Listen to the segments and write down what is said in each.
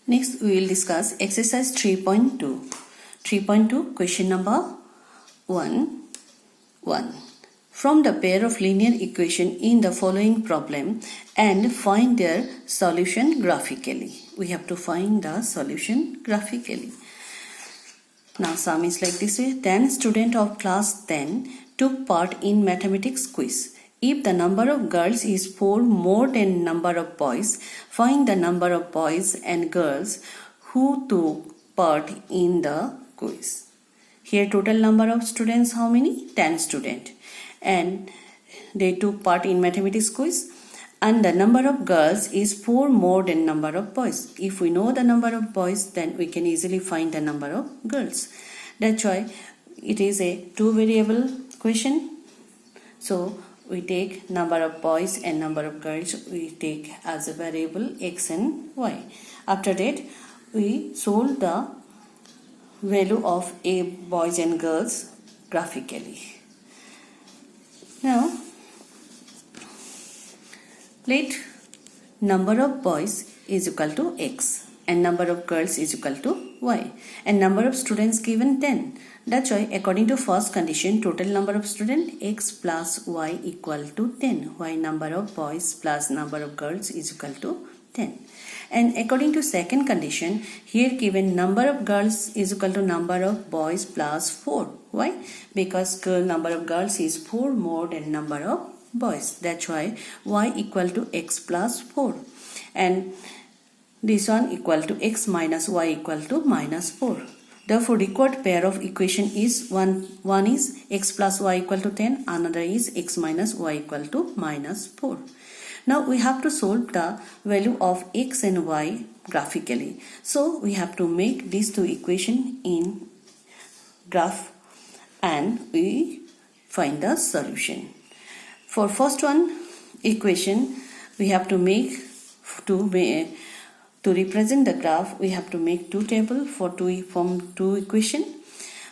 Next, we will discuss exercise 3.2. 3.2 question number 1. From the pair of linear equation in the following problem and find their solution graphically. We have to find the solution graphically. Now sum is like this way. 10 students of class 10 took part in mathematics quiz. If the number of girls is 4 more than number of boys, find the number of boys and girls who took part in the quiz. Here total number of students how many? 10 students. And they took part in mathematics quiz. And the number of girls is 4 more than number of boys. If we know the number of boys, then we can easily find the number of girls. That's why it is a two variable question. So we take number of boys and number of girls, we take as a variable x and y. After that, we solve the value of a boys and girls graphically. Now, let number of boys is equal to x and number of girls is equal to y and number of students given 10. That's why according to first condition, total number of students x plus y equal to 10. Y number of boys plus number of girls is equal to 10. And according to second condition, here given number of girls is equal to number of boys plus 4. Why? Because number of girls is 4 more than number of boys. That's why y equal to x plus 4. And this one equal to x minus y equal to minus 4. Therefore, required pair of equation is one is x plus y equal to 10, another is x minus y equal to minus 4. Now we have to solve the value of x and y graphically. So we have to make these two equations in graph and we find the solution. For first one equation, we have to make to represent the graph, we have to make two tables from two equation.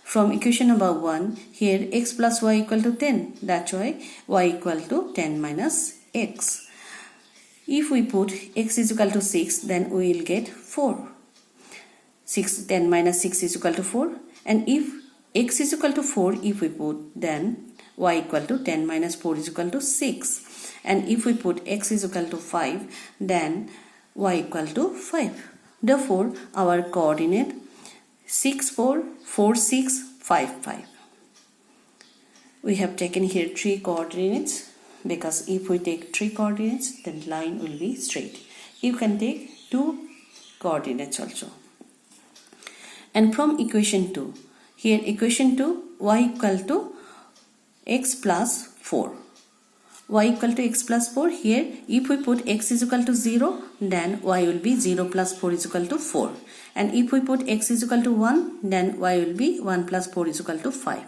From equation number 1, here x plus y equal to 10. That's why y equal to 10 minus x. If we put x is equal to 6, then we will get 4. 10 minus 6 is equal to 4. And if x is equal to 4, if we put, then y equal to 10 minus 4 is equal to 6. And if we put x is equal to 5, then y equal to 5. Therefore, our coordinate 6, 4, 4, 6, 5, 5. We have taken here 3 coordinates because if we take 3 coordinates, then line will be straight. You can take 2 coordinates also. And from equation 2, here equation 2, y equal to x plus 4. Y equal to x plus 4. Here if we put x is equal to 0, then y will be 0 plus 4 is equal to 4. And if we put x is equal to 1, then y will be 1 plus 4 is equal to 5.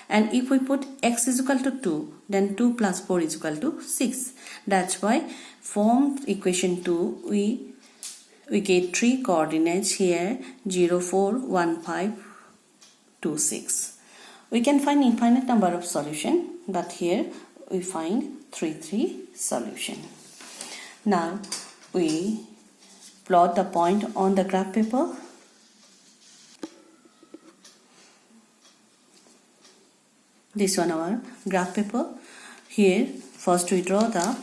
And if we put x is equal to 2, then 2 plus 4 is equal to 6. That's why from equation 2 we get 3 coordinates here 0, 4, 1, 5, 2, 6. We can find infinite number of solution, but here we find 3 solution. Now we plot the point on the graph paper. This one our graph paper. Here first we draw the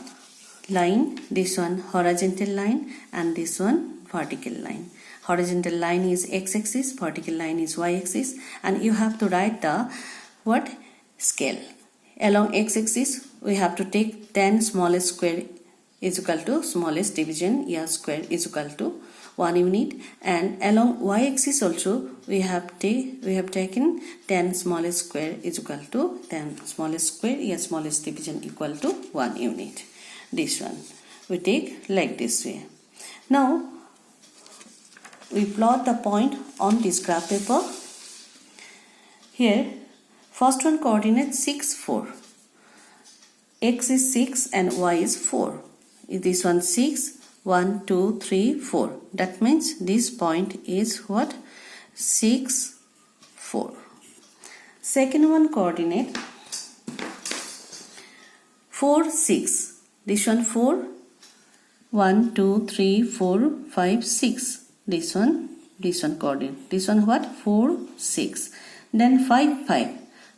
line, this one horizontal line and this one vertical line. Horizontal line is x-axis, vertical line is y-axis, and you have to write the scale. Along x-axis, we have to take 10 smallest square is equal to smallest division square is equal to 1 unit, and along y-axis also we have taken 10 smallest square is equal to 10 smallest square smallest division equal to 1 unit. This one we take like this way. Now we plot the point on this graph paper. Here first one coordinate 6, 4. X is 6 and y is 4. This one 6, 1, 2, 3, 4. That means this point is what? 6, 4. Second one coordinate 4, 6. This one 4, 1, 2, 3, 4, 5, 6. this one coordinate, this one what, 4 6, then 5 5,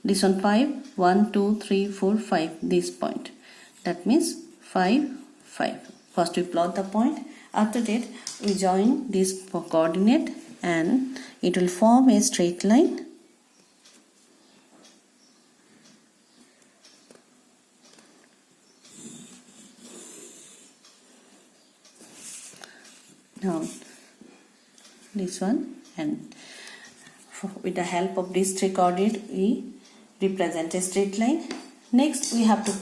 this one 5 1 2 3 4 5, this point, that means 5 5. First we plot the point, after that we join this coordinate and it will form a straight line. Now this one, and with the help of these three coordinates we represent a straight line. Next we have to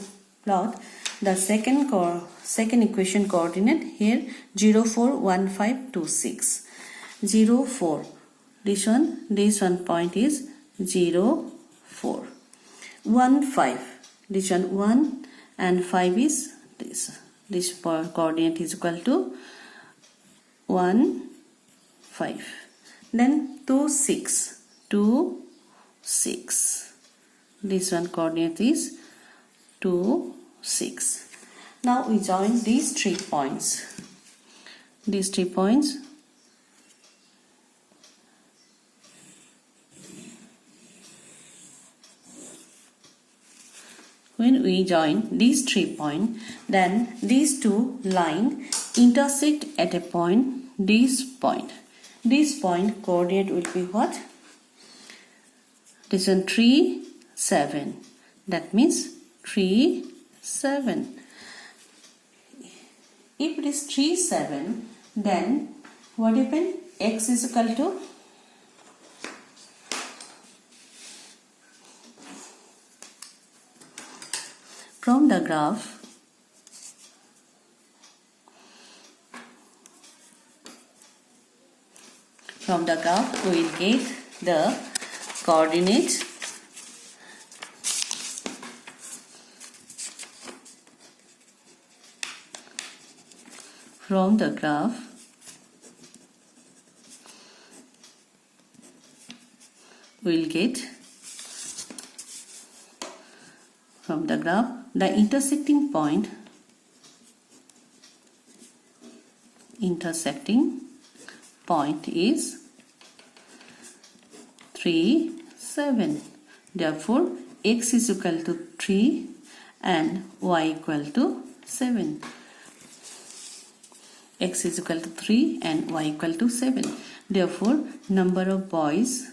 plot the second equation coordinate. Here 0 4 1 5 2 6, 0 4, this one point is 0 4, 1 5, this one 1 and 5 is this coordinate is equal to 1 5, then 2 6 2 6, this one coordinate is 2 6. Now we join these 3 points. When we join these 3 points, then these two lines intersect at a point, this point. This point coordinate will be what? This one 3 7. That means 3 7. If it is 3 7, then what happened? X is equal to from the graph we will get the coordinate from the graph the intersecting point is 3 7. Therefore x is equal to 3 and y equal to 7. X is equal to 3 and y equal to 7. Therefore number of boys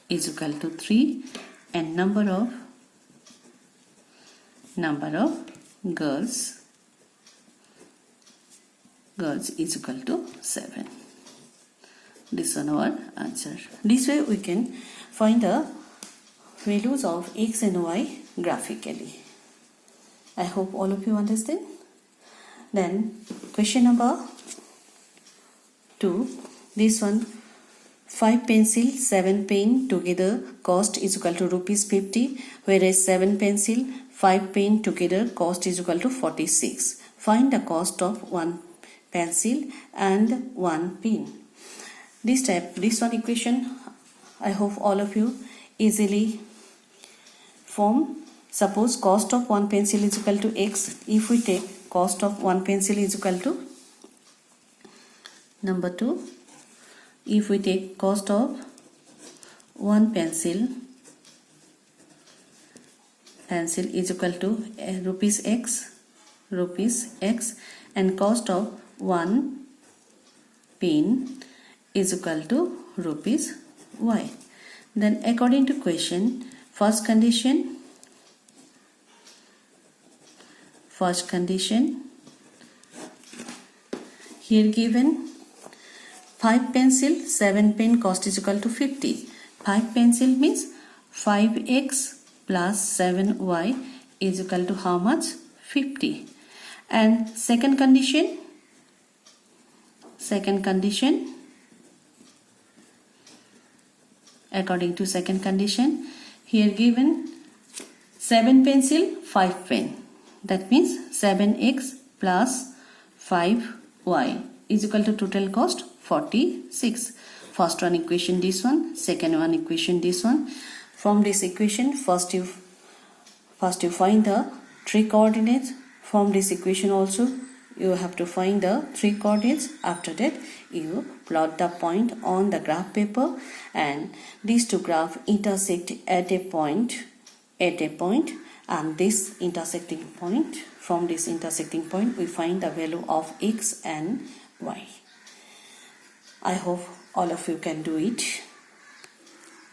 is equal to 3 and number of girls is equal to 7. This is our answer. This way we can find the values of x and y graphically. I hope all of you understand. Then question number 2. This one, 5 pencil, 7 pen together cost is equal to rupees 50, whereas 7 pencil, 5 pen together cost is equal to 46. Find the cost of 1 pencil and 1 pen. This one equation, I hope all of you easily form. Suppose cost of 1 pencil is equal to x. If we take cost of 1 pencil is equal to number 2. If we take cost of 1 pencil is equal to rupees x, and cost of 1 pen is equal to rupees y. Then according to question, first condition here given 5 pencil, 7 pen cost is equal to 50. 5 pencil means 5x plus 7y is equal to how much? 50. And second condition, according to second condition, here given 7 pencil, 5 pen. That means 7x plus 5y is equal to total cost 46. First one equation this one, second one equation this one. From this equation, first you find the 3 coordinates. From this equation also you have to find the 3 coordinates. After that you plot the point on the graph paper, and these two graphs intersect at a point, and this intersecting point, from this intersecting point we find the value of x and y. I hope all of you can do it.